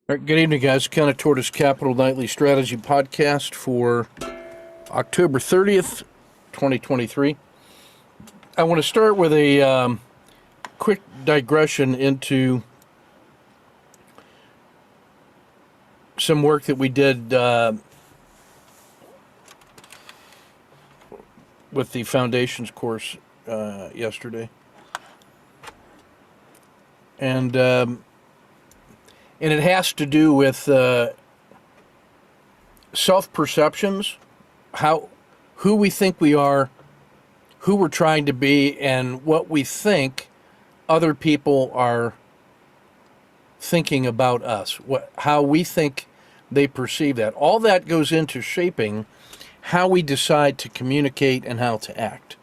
All right, good evening, guys. Counter Tortoise Capital Nightly Strategy Podcast for October 30th, 2023. I want to start with a quick digression into some work that we did with the Foundations course yesterday. And it has to do with self-perceptions, who we think we are, who we're trying to be, and what we think other people are thinking about us, how we think they perceive that. All that goes into shaping how we decide to communicate and how to act.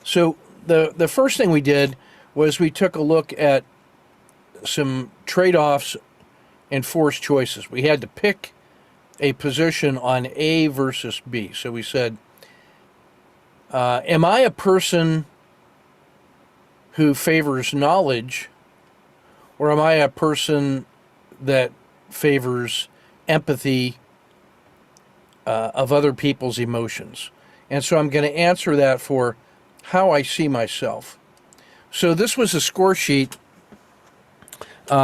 So the first thing we did was we took a look at some trade-offs and forced choices. We had to pick a position on A versus B. So we said, am I a person who favors knowledge, or am I a person that favors empathy of other people's emotions? And so I'm going to answer that for how I see myself. So this was a score sheet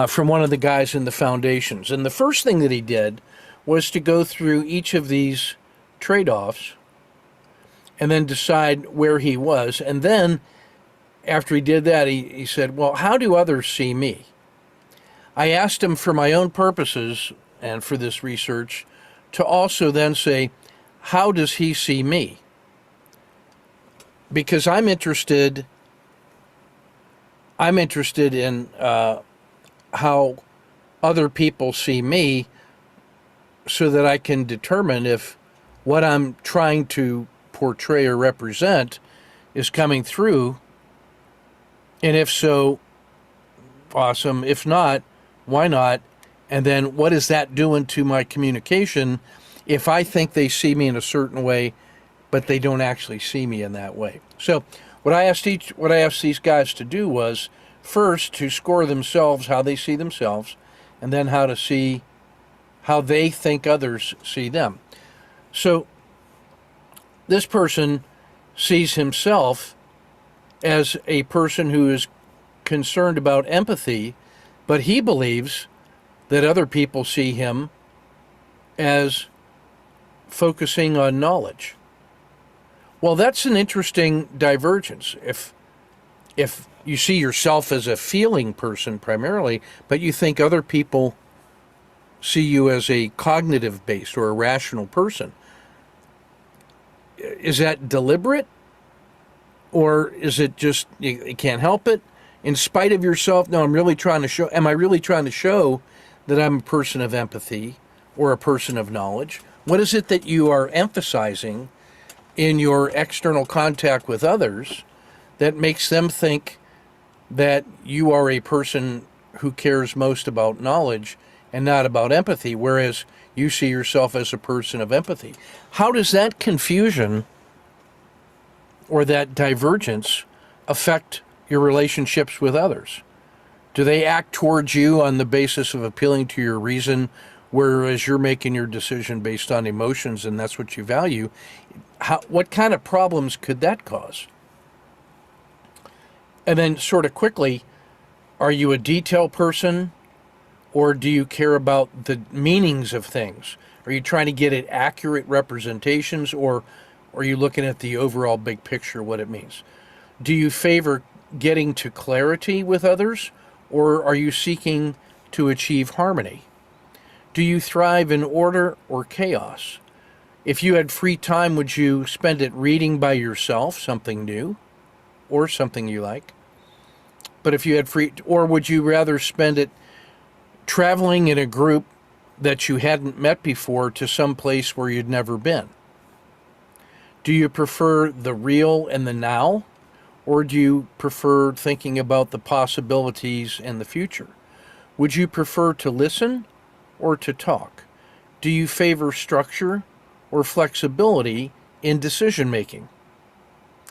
from one of the guys in the Foundations. And the first thing that he did was to go through each of these trade-offs and then decide where he was. And then after he did that, he said, well, how do others see me? I asked him for my own purposes and for this research to also then say, how does he see me? Because I'm interested in how other people see me so that I can determine if what I'm trying to portray or represent is coming through. And if so, awesome. If not, why not? And then what is that doing to my communication if I think they see me in a certain way, but they don't actually see me in that way? So what I asked these guys to do was first to score themselves how they see themselves, and then how to see how they think others see them. So this person sees himself as a person who is concerned about empathy, but he believes that other people see him as focusing on knowledge. Well, that's an interesting divergence. If you see yourself as a feeling person primarily, but you think other people see you as a cognitive-based or a rational person, is that deliberate? Or is it just you can't help it? In spite of yourself, no, am I really trying to show that I'm a person of empathy or a person of knowledge? What is it that you are emphasizing in your external contact with others that makes them think that you are a person who cares most about knowledge and not about empathy, whereas you see yourself as a person of empathy? How does that confusion or that divergence affect your relationships with others? Do they act towards you on the basis of appealing to your reason, whereas you're making your decision based on emotions and that's what you value? What kind of problems could that cause? And then sort of quickly, are you a detail person, or do you care about the meanings of things? Are you trying to get at accurate representations, or are you looking at the overall big picture, what it means? Do you favor getting to clarity with others, or are you seeking to achieve harmony? Do you thrive in order or chaos? If you had free time, would you spend it reading by yourself, something new, or something you like? But if you had or would you rather spend it traveling in a group that you hadn't met before to some place where you'd never been? Do you prefer the real and the now, or do you prefer thinking about the possibilities and the future? Would you prefer to listen or to talk? Do you favor structure or flexibility in decision making?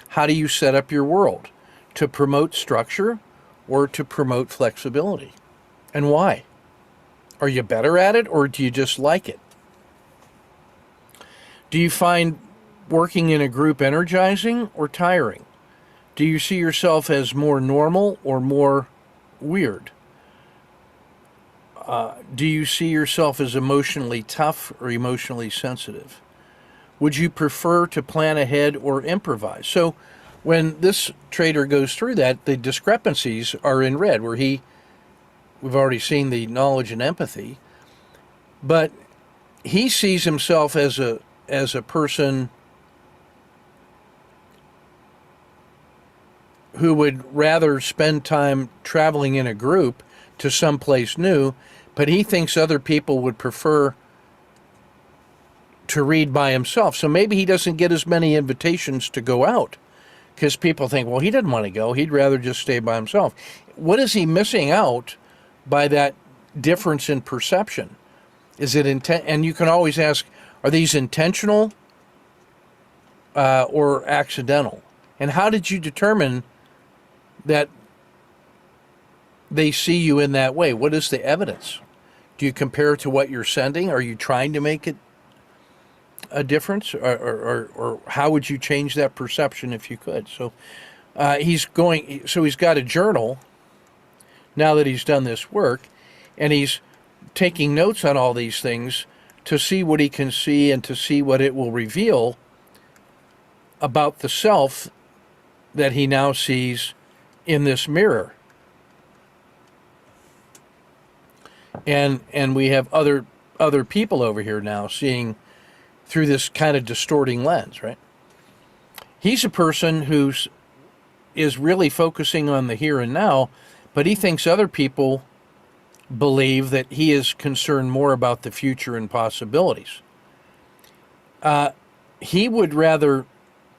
How do you set up your world? To promote structure or to promote flexibility? And why? Are you better at it, or do you just like it? Do you find working in a group energizing or tiring? Do you see yourself as more normal or more weird? Do you see yourself as emotionally tough or emotionally sensitive? Would you prefer to plan ahead or improvise? So when this trader goes through that, the discrepancies are in red, where we've already seen the knowledge and empathy, but he sees himself as a person who would rather spend time traveling in a group to someplace new, but he thinks other people would prefer to read by himself. So maybe he doesn't get as many invitations to go out because people think, well, he didn't want to go. He'd rather just stay by himself. What is he missing out by that difference in perception? Is it and you can always ask, are these intentional or accidental? And how did you determine that they see you in that way? What is the evidence? Do you compare to what you're sending? Are you trying to make it a difference? Or how would you change that perception if you could? So he's got a journal now that he's done this work, and he's taking notes on all these things to see what he can see and to see what it will reveal about the self that he now sees in this mirror. And we have other people over here now seeing through this kind of distorting lens, right? He's a person who is really focusing on the here and now, but he thinks other people believe that he is concerned more about the future and possibilities. He would rather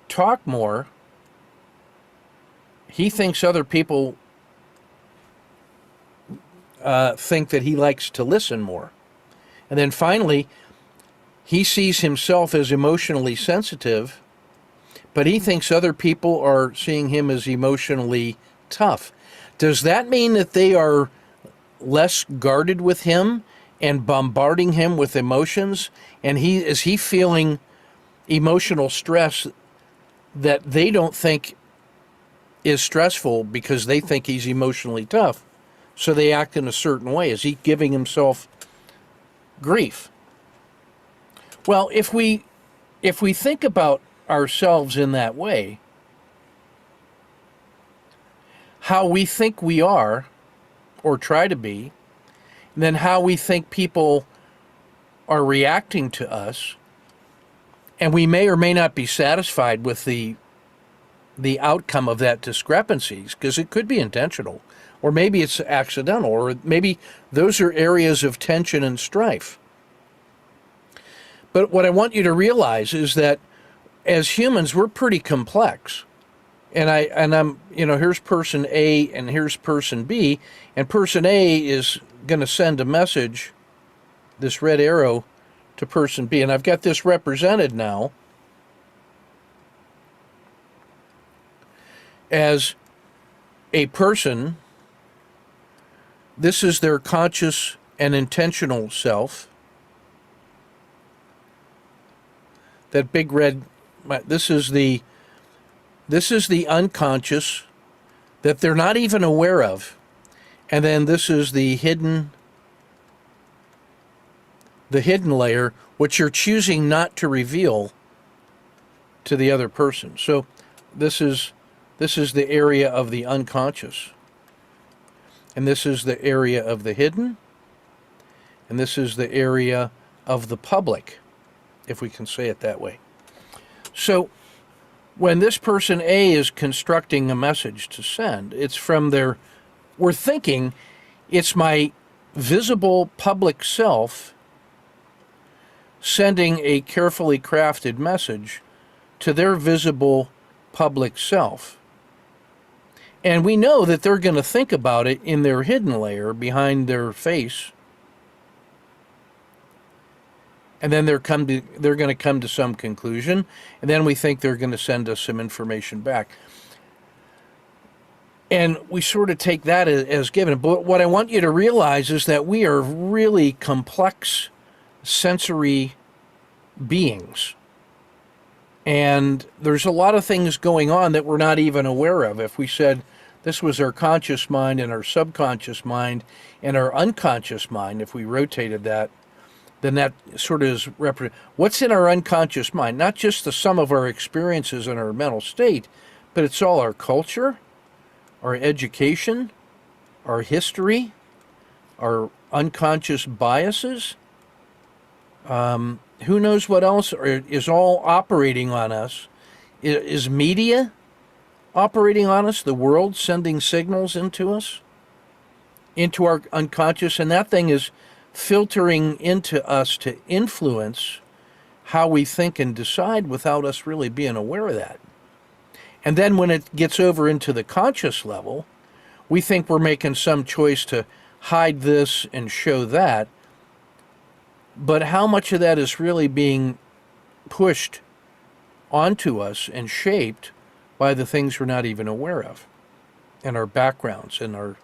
talk more. He thinks other people think that he likes to listen more. And then finally, he sees himself as emotionally sensitive, but he thinks other people are seeing him as emotionally tough. Does that mean that they are less guarded with him and bombarding him with emotions? And is he feeling emotional stress that they don't think is stressful because they think he's emotionally tough? So they act in a certain way. Is he giving himself grief? Well, if we think about ourselves in that way, how we think we are or try to be, and then how we think people are reacting to us, and we may or may not be satisfied with the outcome of that discrepancies, because it could be intentional, or maybe it's accidental, or maybe those are areas of tension and strife. But what I want you to realize is that as humans, we're pretty complex. And I'm, here's person A and here's person B, and person A is going to send a message, this red arrow, to person B. And I've got this represented now as a person. This is their conscious and intentional self. That big red, this is the unconscious that they're not even aware of. And then this is the hidden layer, which you're choosing not to reveal to the other person. So this is the area of the unconscious. And this is the area of the hidden. And this is the area of the public, if we can say it that way. So when this person A is constructing a message to send, it's from we're thinking it's my visible public self sending a carefully crafted message to their visible public self. And we know that they're going to think about it in their hidden layer behind their face. And then they're going to come to some conclusion, and then we think they're going to send us some information back. And we sort of take that as given. But what I want you to realize is that we are really complex sensory beings. And there's a lot of things going on that we're not even aware of. If we said this was our conscious mind and our subconscious mind and our unconscious mind, if we rotated that, then that sort of is what's in our unconscious mind, not just the sum of our experiences and our mental state, but it's all our culture, our education, our history, our unconscious biases. Who knows what else is all operating on us? Is media operating on us? The world sending signals into us, into our unconscious, and that thing is filtering into us to influence how we think and decide without us really being aware of that. And then when it gets over into the conscious level, we think we're making some choice to hide this and show that. But how much of that is really being pushed onto us and shaped by the things we're not even aware of, and our backgrounds and our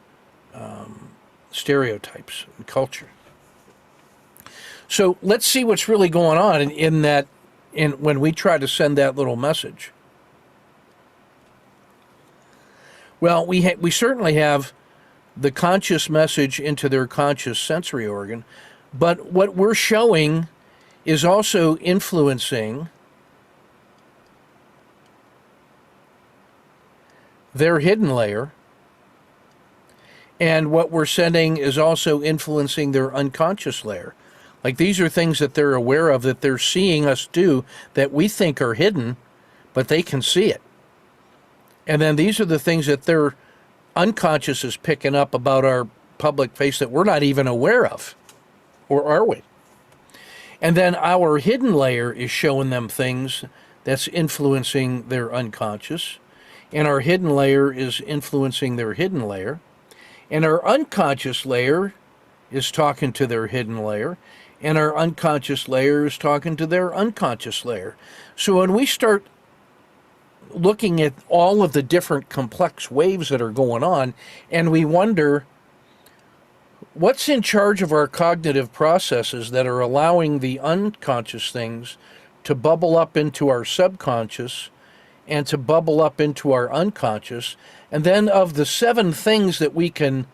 stereotypes and culture. So let's see what's really going on in when we try to send that little message. Well, we certainly have the conscious message into their conscious sensory organ, but what we're showing is also influencing their hidden layer, and what we're sending is also influencing their unconscious layer. Like, these are things that they're aware of, that they're seeing us do, that we think are hidden, but they can see it. And then these are the things that their unconscious is picking up about our public face that we're not even aware of. Or are we? And then our hidden layer is showing them things that's influencing their unconscious. And our hidden layer is influencing their hidden layer. And our unconscious layer is talking to their hidden layer. And our unconscious layer is talking to their unconscious layer. So when we start looking at all of the different complex waves that are going on, and we wonder, what's in charge of our cognitive processes that are allowing the unconscious things to bubble up into our subconscious and to bubble up into our unconscious? And then of the 7 things that we can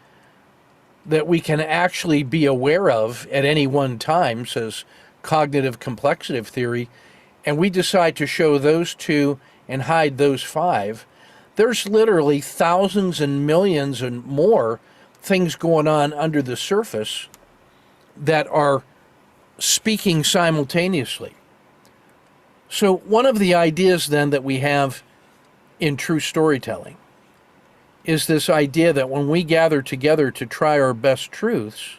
actually be aware of at any one time, says cognitive complexitive theory, and we decide to show those 2 and hide those 5, there's literally thousands and millions and more things going on under the surface that are speaking simultaneously. So one of the ideas then that we have in true storytelling is this idea that when we gather together to try our best truths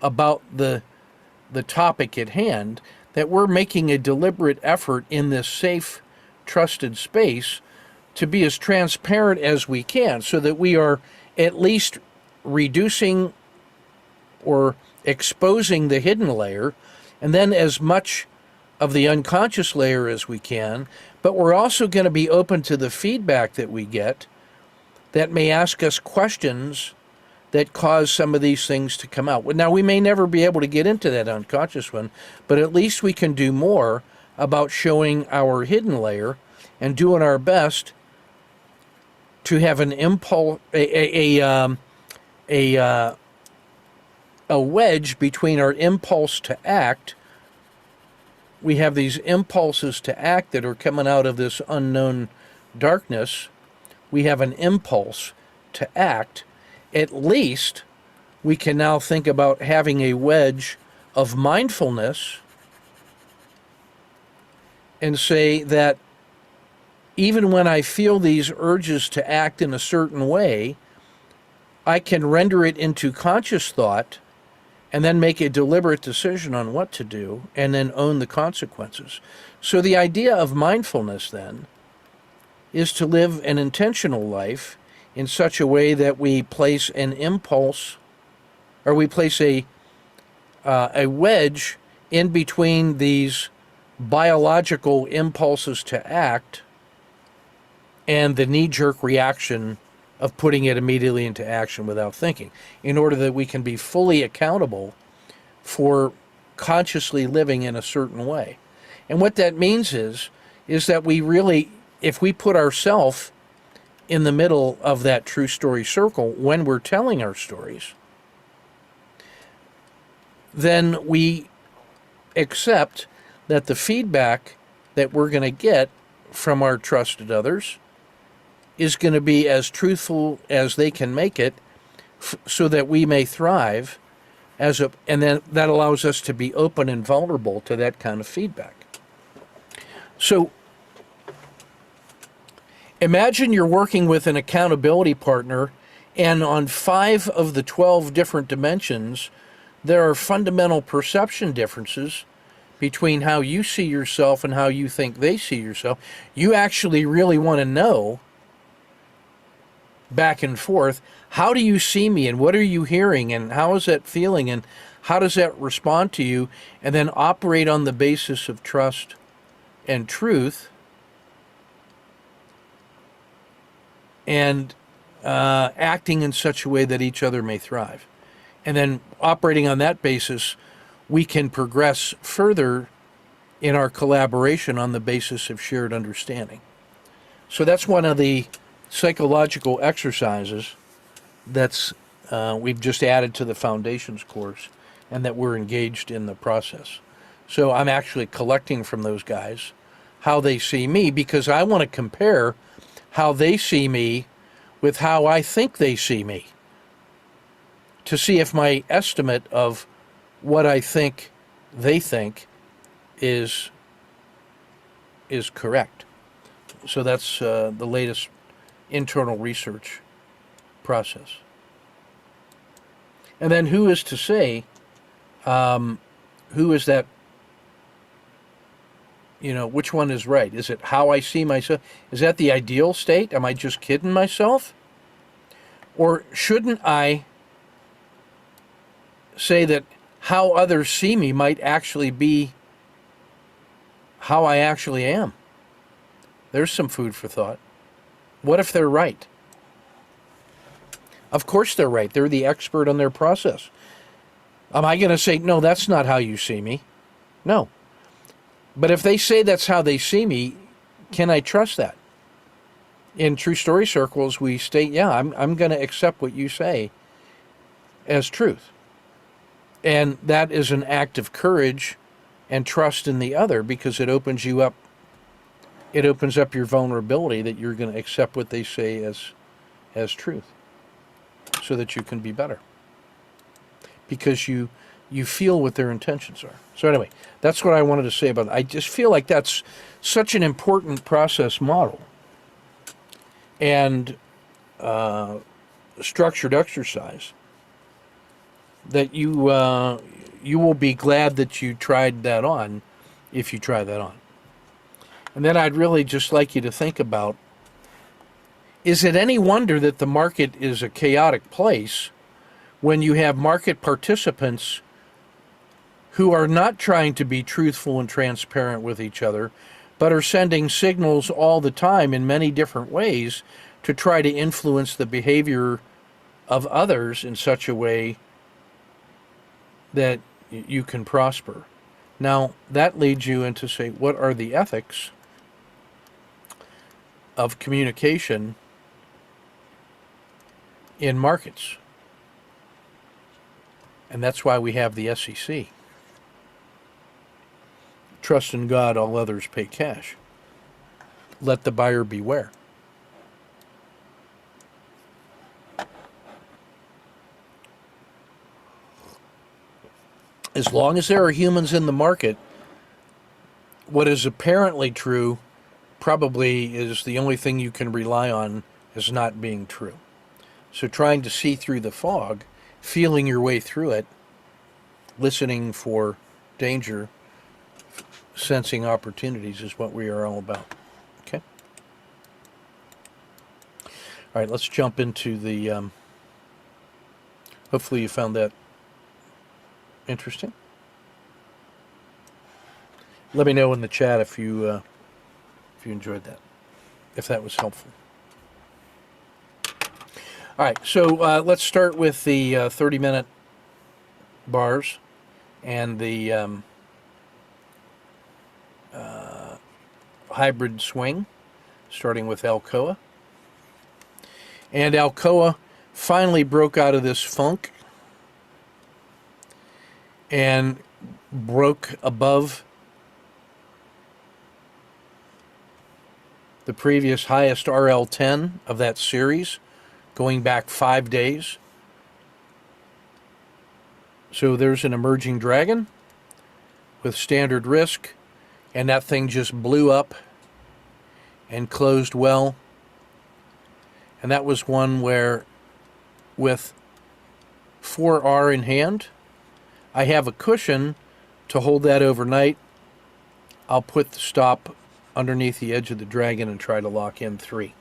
about the topic at hand, that we're making a deliberate effort in this safe, trusted space to be as transparent as we can, so that we are at least reducing or exposing the hidden layer, and then as much of the unconscious layer as we can. But we're also going to be open to the feedback that we get that may ask us questions that cause some of these things to come out. Now, we may never be able to get into that unconscious one, but at least we can do more about showing our hidden layer and doing our best to have an impulse, a wedge between our impulse to act. We have these impulses to act that are coming out of this unknown darkness. We have an impulse to act. At least we can now think about having a wedge of mindfulness and say that even when I feel these urges to act in a certain way, I can render it into conscious thought and then make a deliberate decision on what to do and then own the consequences. So the idea of mindfulness then is to live an intentional life in such a way that we place an impulse, or we place a wedge in between these biological impulses to act and the knee-jerk reaction of putting it immediately into action without thinking, in order that we can be fully accountable for consciously living in a certain way. And what that means is that we really, if we put ourselves in the middle of that true story circle when we're telling our stories, then we accept that the feedback that we're going to get from our trusted others is going to be as truthful as they can make it, so that we may thrive and then that allows us to be open and vulnerable to that kind of feedback. So imagine you're working with an accountability partner, and on 5 of the 12 different dimensions, there are fundamental perception differences between how you see yourself and how you think they see yourself. You actually really want to know, back and forth, how do you see me, and what are you hearing, and how is that feeling, and how does that respond to you, and then operate on the basis of trust and truth, and acting in such a way that each other may thrive. And then operating on that basis, we can progress further in our collaboration on the basis of shared understanding. So that's one of the psychological exercises that's we've just added to the foundations course, and that we're engaged in the process. So I'm actually collecting from those guys how they see me, because I want to compare how they see me with how I think they see me, to see if my estimate of what I think they think is correct. So that's the latest internal research process. And then who is to say, who is that, which one is right? Is it how I see myself? Is that the ideal state? Am I just kidding myself? Or shouldn't I say that how others see me might actually be how I actually am? There's some food for thought. What if they're right? Of course they're right. They're the expert on their process. Am I going to say, no, that's not how you see me? No. But if they say that's how they see me, can I trust that? In True Story Circles, we state, yeah, I'm going to accept what you say as truth. And that is an act of courage and trust in the other, because it opens you up. It opens up your vulnerability that you're going to accept what they say as truth, so that you can be better, because you feel what their intentions are. So anyway, that's what I wanted to say about it. I just feel like that's such an important process model and structured exercise that you will be glad that you tried that on, if you try that on. And then I'd really just like you to think about, is it any wonder that the market is a chaotic place when you have market participants who are not trying to be truthful and transparent with each other, but are sending signals all the time in many different ways to try to influence the behavior of others in such a way that you can prosper? Now, that leads you into, say, what are the ethics of communication in markets? And that's why we have the SEC. Trust in God, all others pay cash. Let the buyer beware. As long as there are humans in the market, what is apparently true probably is the only thing you can rely on as not being true. So trying to see through the fog, feeling your way through it, listening for danger, sensing opportunities is what we are all about. Okay? All right, let's jump into the... hopefully you found that interesting. Let me know in the chat if you enjoyed that, if that was helpful. All right, so let's start with the 30-minute bars and the hybrid swing, starting with Alcoa. And Alcoa finally broke out of this funk and broke above the previous highest RL10 of that series, going back 5 days. So there's an emerging dragon with standard risk, and that thing just blew up and closed well. And that was one where, with 4R in hand, I have a cushion to hold that overnight. I'll put the stop underneath the edge of the dragon and try to lock in 3.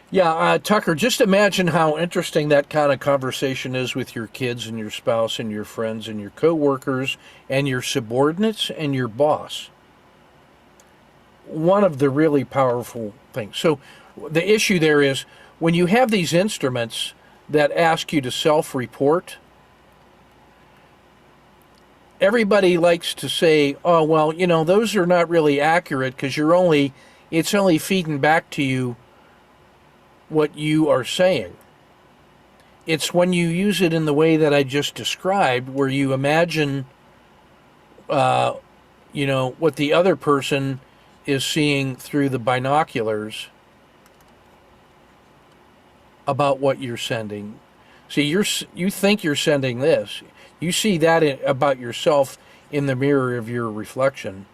Yeah, Tucker, just imagine how interesting that kind of conversation is with your kids and your spouse and your friends and your coworkers and your subordinates and your boss. One of the really powerful things. So the issue there is when you have these instruments that ask you to self-report, everybody likes to say, oh, well, you know, those are not really accurate because it's only feeding back to you what you are saying. It's when you use it in the way that I just described, where you imagine, what the other person is seeing through the binoculars about what you're sending. See, you think you're sending this. You see that about yourself in the mirror of your reflection.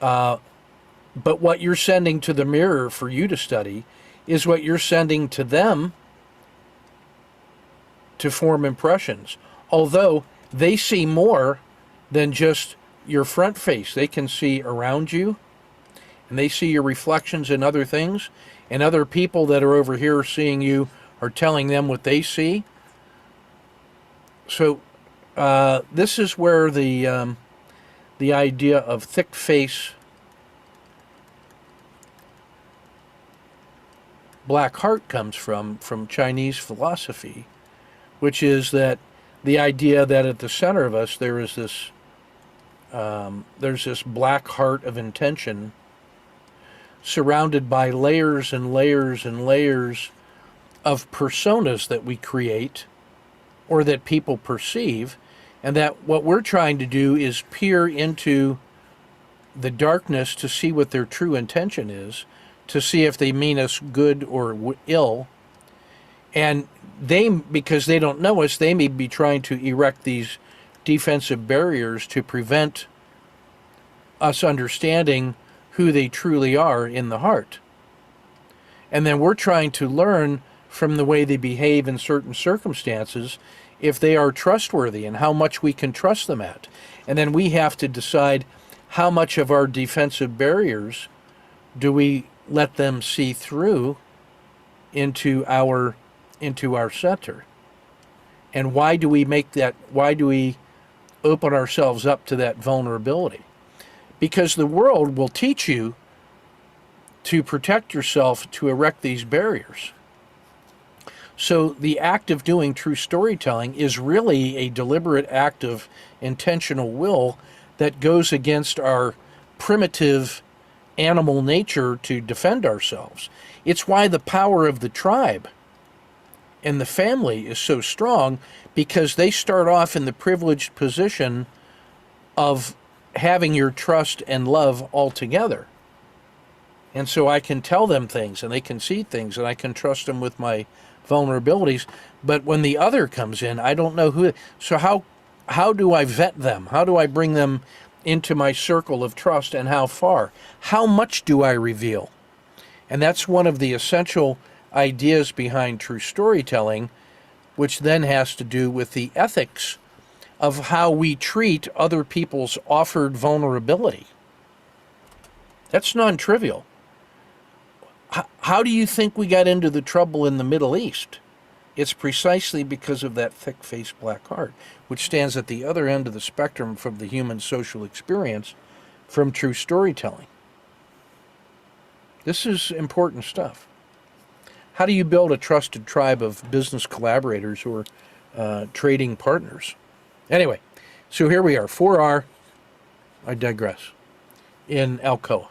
But what you're sending to the mirror for you to study is what you're sending to them to form impressions. Although they see more than just your front face. They can see around you, and they see your reflections in other things, and other people that are over here seeing you are telling them what they see. So this is where the idea of thick face black heart comes from Chinese philosophy, which is that the idea that at the center of us there's this black heart of intention surrounded by layers and layers and layers of personas that we create or that people perceive, and that what we're trying to do is peer into the darkness to see what their true intention is, to see if they mean us good or ill. And because they don't know us, they may be trying to erect these defensive barriers to prevent us understanding who they truly are in the heart. And then we're trying to learn from the way they behave in certain circumstances if they are trustworthy and how much we can trust them at. And then we have to decide how much of our defensive barriers do we let them see through into our center. And why do we open ourselves up to that vulnerability? Because the world will teach you to protect yourself, to erect these barriers. So the act of doing true storytelling is really a deliberate act of intentional will that goes against our primitive animal nature to defend ourselves. It's why the power of the tribe and the family is so strong, because they start off in the privileged position of having your trust and love all together. And so I can tell them things and they can see things and I can trust them with my vulnerabilities. But when the other comes in, I don't know who. So how do I vet them? How do I bring them into my circle of trust, and how far? How much do I reveal? And that's one of the essential ideas behind true storytelling, which then has to do with the ethics of how we treat other people's offered vulnerability. That's non-trivial. How do you think we got into the trouble in the Middle East? It's precisely because of that thick-faced black heart, which stands at the other end of the spectrum from the human social experience, from true storytelling. This is important stuff. How do you build a trusted tribe of business collaborators or trading partners? Anyway, so here we are, 4R, I digress, in Alcoa.